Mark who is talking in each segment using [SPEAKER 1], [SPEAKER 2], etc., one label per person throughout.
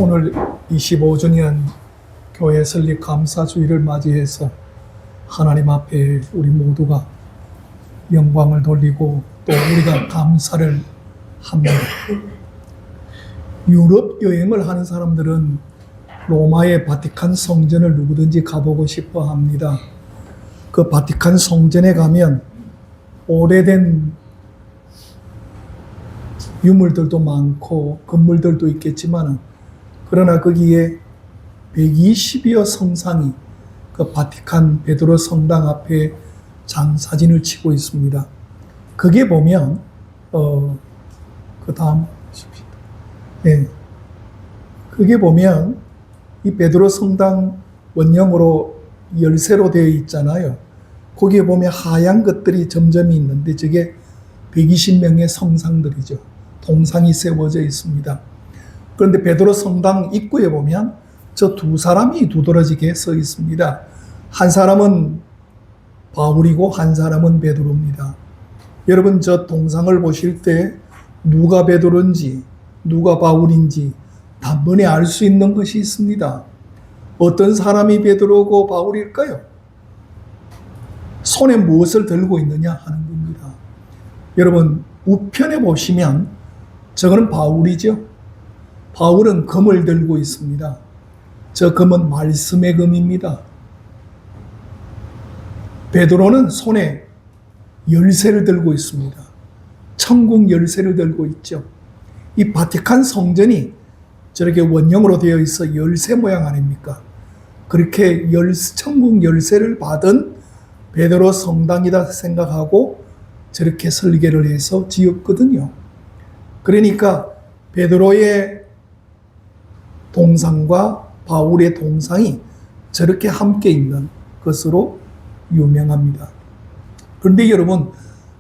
[SPEAKER 1] 오늘 25주년 교회 설립 감사주일을 맞이해서 하나님 앞에 우리 모두가 영광을 돌리고 또 우리가 감사를 합니다. 유럽 여행을 하는 사람들은 로마의 바티칸 성전을 누구든지 가보고 싶어 합니다. 그 바티칸 성전에 가면 오래된 유물들도 많고 건물들도 있겠지만 그러나 거기에 120여 성상이 그 바티칸 베드로 성당 앞에 장사진을 치고 있습니다. 거기에 보면 그 다음 네. 거기에 보면 이 베드로 성당 원형으로 열쇠로 되어 있잖아요. 거기에 보면 하얀 것들이 점점이 있는데 저게 120명의 성상들이죠. 동상이 세워져 있습니다. 그런데 베드로 성당 입구에 보면 저 두 사람이 두드러지게 서 있습니다. 한 사람은 바울이고 한 사람은 베드로입니다. 여러분 저 동상을 보실 때 누가 베드로인지 누가 바울인지 단번에 알 수 있는 것이 있습니다. 어떤 사람이 베드로고 바울일까요? 손에 무엇을 들고 있느냐 하는 겁니다. 여러분 우편에 보시면 저거는 바울이죠. 바울은 검을 들고 있습니다. 저 검은 말씀의 검입니다. 베드로는 손에 열쇠를 들고 있습니다. 천국 열쇠를 들고 있죠. 이 바티칸 성전이 저렇게 원형으로 되어 있어 열쇠 모양 아닙니까? 그렇게 천국 열쇠를 받은 베드로 성당이다 생각하고 저렇게 설계를 해서 지었거든요. 그러니까 베드로의 동상과 바울의 동상이 저렇게 함께 있는 것으로 유명합니다. 그런데 여러분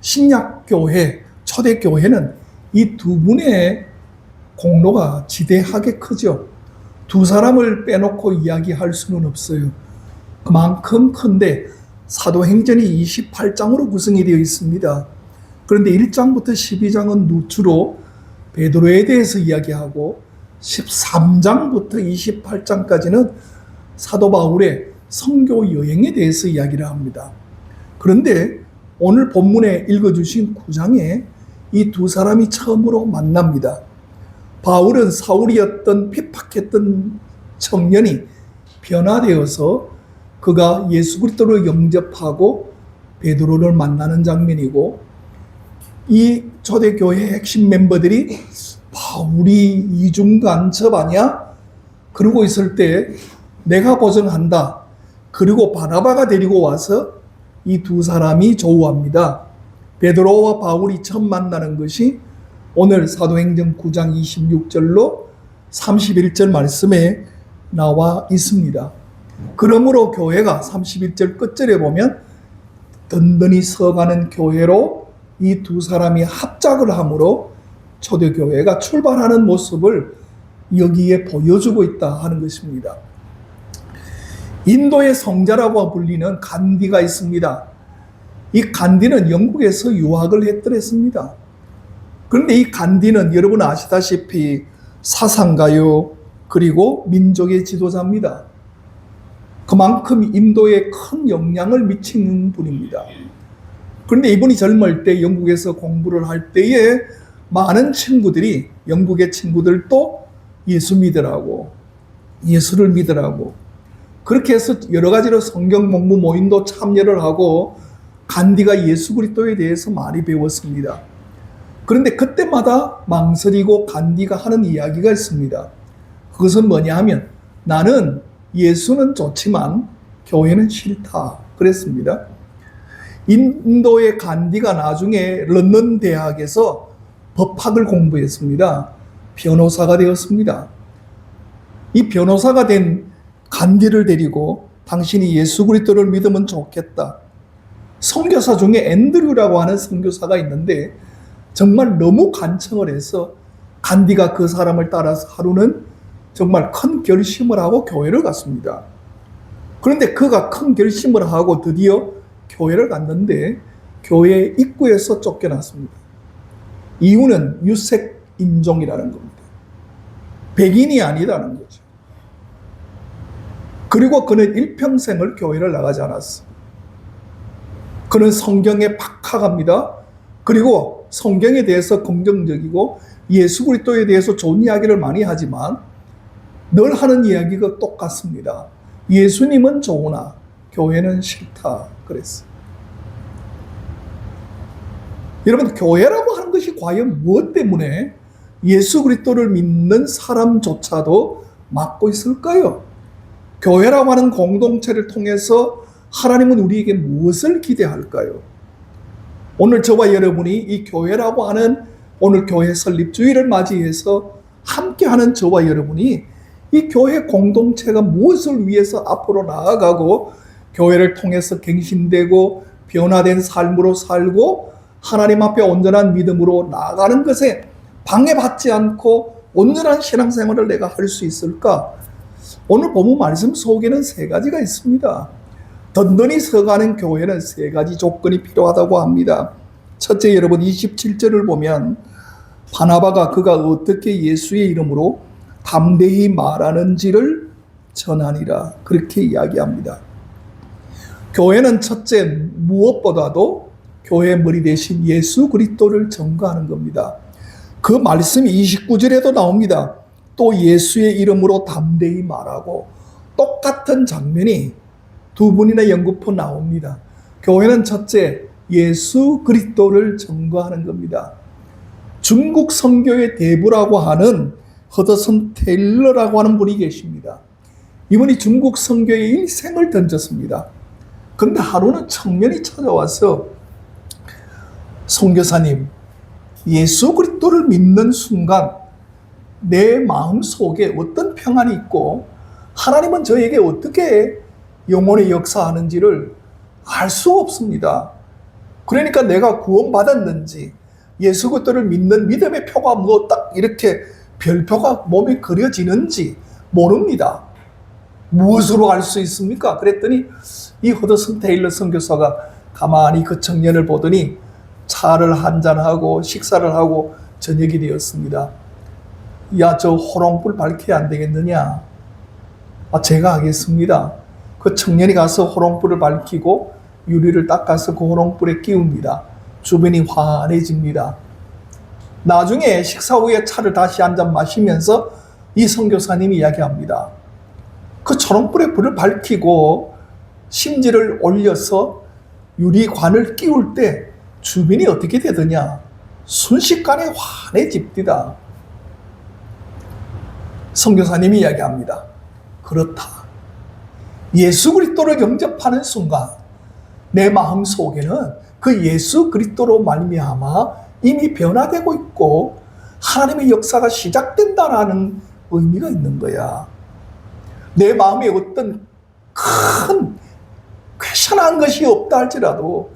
[SPEAKER 1] 신약교회, 초대교회는 이 두 분의 공로가 지대하게 크죠. 두 사람을 빼놓고 이야기할 수는 없어요. 그만큼 큰데 사도행전이 28장으로 구성이 되어 있습니다. 그런데 1장부터 12장은 주로 베드로에 대해서 이야기하고 13장부터 28장까지는 사도 바울의 선교 여행에 대해서 이야기를 합니다. 그런데 오늘 본문에 읽어주신 9장에 이 두 사람이 처음으로 만납니다. 바울은 사울이었던 핍박했던 청년이 변화되어서 그가 예수 그리스도를 영접하고 베드로를 만나는 장면이고 이 초대교회의 핵심 멤버들이 바울이 이중간첩 아니야? 그러고 있을 때 내가 보증한다. 그리고 바나바가 데리고 와서 이 두 사람이 조우합니다. 베드로와 바울이 처음 만나는 것이 오늘 사도행전 9장 26절로 31절 말씀에 나와 있습니다. 그러므로 교회가 31절 끝절에 보면 든든히 서가는 교회로 이 두 사람이 합작을 함으로 초대교회가 출발하는 모습을 여기에 보여주고 있다 하는 것입니다. 인도의 성자라고 불리는 간디가 있습니다. 이 간디는 영국에서 유학을 했더랬습니다. 그런데 이 간디는 여러분 아시다시피 사상가요 그리고 민족의 지도자입니다. 그만큼 인도에 큰 영향을 미치는 분입니다. 그런데 이분이 젊을 때 영국에서 공부를 할 때에 많은 친구들이 영국의 친구들도 예수 믿으라고 예수를 믿으라고 그렇게 해서 여러 가지로 성경 공부 모임도 참여를 하고 간디가 예수 그리스도에 대해서 많이 배웠습니다. 그런데 그때마다 망설이고 간디가 하는 이야기가 있습니다. 그것은 뭐냐 하면 나는 예수는 좋지만 교회는 싫다 그랬습니다. 인도의 간디가 나중에 런던 대학에서 법학을 공부했습니다. 변호사가 되었습니다. 이 변호사가 된 간디를 데리고 당신이 예수 그리스도를 믿으면 좋겠다. 선교사 중에 앤드류라고 하는 선교사가 있는데 정말 너무 간청을 해서 간디가 그 사람을 따라서 하루는 정말 큰 결심을 하고 교회를 갔습니다. 그런데 그가 큰 결심을 하고 드디어 교회를 갔는데 교회 입구에서 쫓겨났습니다. 이유는 유색 인종이라는 겁니다. 백인이 아니다는 거죠. 그리고 그는 일평생을 교회를 나가지 않았어. 그는 성경에 박학합니다. 그리고 성경에 대해서 긍정적이고 예수 그리스도에 대해서 좋은 이야기를 많이 하지만 늘 하는 이야기가 똑같습니다. 예수님은 좋으나 교회는 싫다 그랬어요. 여러분, 교회라고 하는 것이 과연 무엇 때문에 예수 그리스도를 믿는 사람조차도 막고 있을까요? 교회라고 하는 공동체를 통해서 하나님은 우리에게 무엇을 기대할까요? 오늘 저와 여러분이 이 교회라고 하는 오늘 교회 설립주일을 맞이해서 함께하는 저와 여러분이 이 교회 공동체가 무엇을 위해서 앞으로 나아가고 교회를 통해서 갱신되고 변화된 삶으로 살고 하나님 앞에 온전한 믿음으로 나아가는 것에 방해받지 않고 온전한 신앙생활을 내가 할 수 있을까? 오늘 본문 말씀 속에는 세 가지가 있습니다. 든든히 서가는 교회는 세 가지 조건이 필요하다고 합니다. 첫째, 여러분 27절을 보면 바나바가 그가 어떻게 예수의 이름으로 담대히 말하는지를 전하니라 그렇게 이야기합니다. 교회는 첫째 무엇보다도 교회 머리 대신 예수 그리스도를 전가하는 겁니다. 그 말씀이 29절에도 나옵니다. 또 예수의 이름으로 담대히 말하고 똑같은 장면이 두 번이나 연거푸 나옵니다. 교회는 첫째 예수 그리스도를 전가하는 겁니다. 중국 선교의 대부라고 하는 허드슨 테일러라고 하는 분이 계십니다. 이분이 중국 선교의 일생을 던졌습니다. 그런데 하루는 청년이 찾아와서 선교사님, 예수 그리스도를 믿는 순간 내 마음 속에 어떤 평안이 있고 하나님은 저에게 어떻게 영혼의 역사하는지를 알 수 없습니다. 그러니까 내가 구원받았는지 예수 그리스도를 믿는 믿음의 표가 뭐 딱 이렇게 별표가 몸에 그려지는지 모릅니다. 무엇으로 알 수 있습니까? 그랬더니 이 허드슨 테일러 선교사가 가만히 그 청년을 보더니 차를 한잔하고 식사를 하고 저녁이 되었습니다. 야, 저 호롱불 밝혀야 안 되겠느냐? 제가 하겠습니다. 그 청년이 가서 호롱불을 밝히고 유리를 닦아서 그 호롱불에 끼웁니다. 주변이 환해집니다. 나중에 식사 후에 차를 다시 한 잔 마시면서 이 선교사님이 이야기합니다. 그 초롱불에 불을 밝히고 심지를 올려서 유리관을 끼울 때 주변이 어떻게 되더냐? 순식간에 환해집니다. 선교사님이 이야기합니다. 그렇다. 예수 그리스도를 영접하는 순간 내 마음 속에는 그 예수 그리스도로 말미암아 이미 변화되고 있고 하나님의 역사가 시작된다라는 의미가 있는 거야. 내 마음에 어떤 큰 쾌선한 것이 없다 할지라도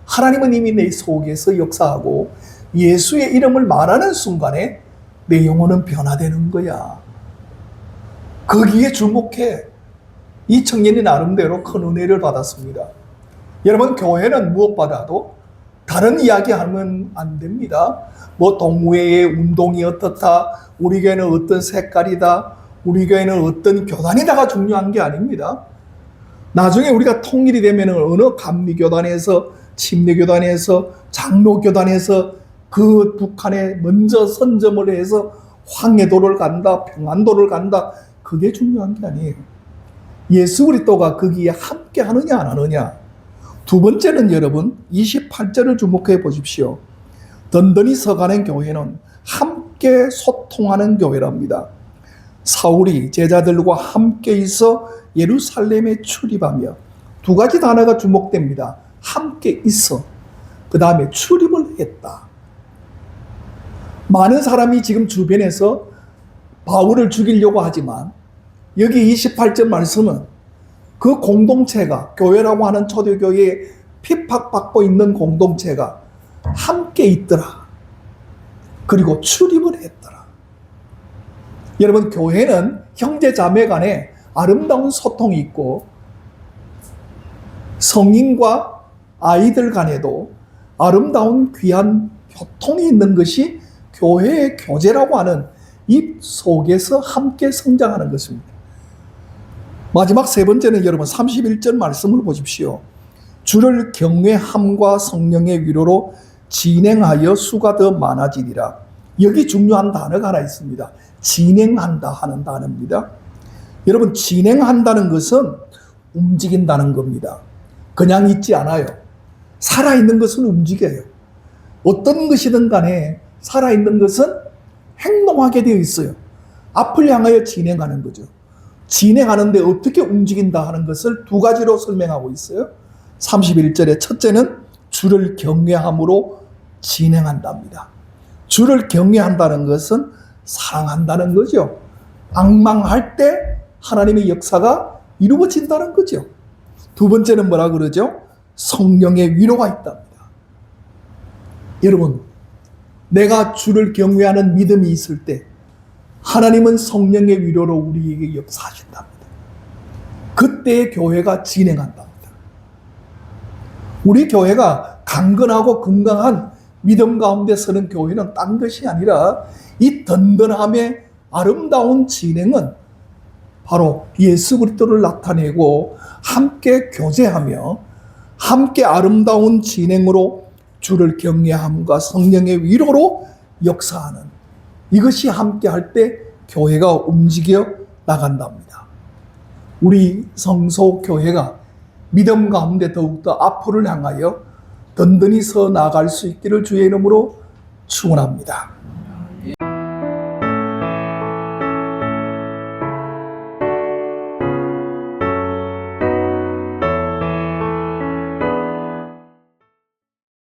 [SPEAKER 1] 하나님은 이미 내 속에서 역사하고 예수의 이름을 말하는 순간에 내 영혼은 변화되는 거야. 거기에 주목해. 이 청년이 나름대로 큰 은혜를 받았습니다. 여러분, 교회는 무엇보다도 다른 이야기하면 안 됩니다. 뭐 동호회의 운동이 어떻다, 우리 교회는 어떤 색깔이다, 우리 교회는 어떤 교단이다가 중요한 게 아닙니다. 나중에 우리가 통일이 되면 어느 감리교단에서, 침례교단에서, 장로교단에서 그 북한에 먼저 선점을 해서 황해도를 간다, 평안도를 간다, 그게 중요한 게 아니에요. 예수 그리스도가 거기에 함께 하느냐 안 하느냐. 두 번째는 여러분 28절을 주목해 보십시오. 든든히 서가는 교회는 함께 소통하는 교회랍니다. 사울이 제자들과 함께 있어 예루살렘에 출입하며 두 가지 단어가 주목됩니다. 함께 있어. 그 다음에 출입을 했다. 많은 사람이 지금 주변에서 바울을 죽이려고 하지만 여기 28절 말씀은 그 공동체가, 교회라고 하는 초대교회에 핍박받고 있는 공동체가 함께 있더라. 그리고 출입을 했더라. 여러분, 교회는 형제 자매 간에 아름다운 소통이 있고 성인과 아이들 간에도 아름다운 귀한 교통이 있는 것이 교회의 교제라고 하는 이 속에서 함께 성장하는 것입니다. 마지막 세 번째는 여러분 31절 말씀을 보십시오. 주를 경외함과 성령의 위로로 진행하여 수가 더 많아지리라. 여기 중요한 단어가 하나 있습니다. 진행한다 하는 단어입니다. 여러분, 진행한다는 것은 움직인다는 겁니다. 그냥 있지 않아요. 살아있는 것은 움직여요. 어떤 것이든 간에 살아있는 것은 행동하게 되어 있어요. 앞을 향하여 진행하는 거죠. 진행하는데 어떻게 움직인다 하는 것을 두 가지로 설명하고 있어요. 31절의 첫째는 주를 경외함으로 진행한답니다. 주를 경외한다는 것은 사랑한다는 거죠. 앙망할 때 하나님의 역사가 이루어진다는 거죠. 두 번째는 뭐라 그러죠? 성령의 위로가 있답니다. 여러분, 내가 주를 경외하는 믿음이 있을 때 하나님은 성령의 위로로 우리에게 역사하신답니다. 그때 교회가 진행한답니다. 우리 교회가 강건하고 건강한 믿음 가운데 서는 교회는 딴 것이 아니라 이 든든함의 아름다운 진행은 바로 예수 그리스도를 나타내고 함께 교제하며 함께 아름다운 진행으로 주를 경외함과 성령의 위로로 역사하는, 이것이 함께 할 때 교회가 움직여 나간답니다. 우리 성소교회가 믿음 가운데 더욱더 앞으로 향하여 든든히 서 나갈 수 있기를 주의 이름으로 축원합니다.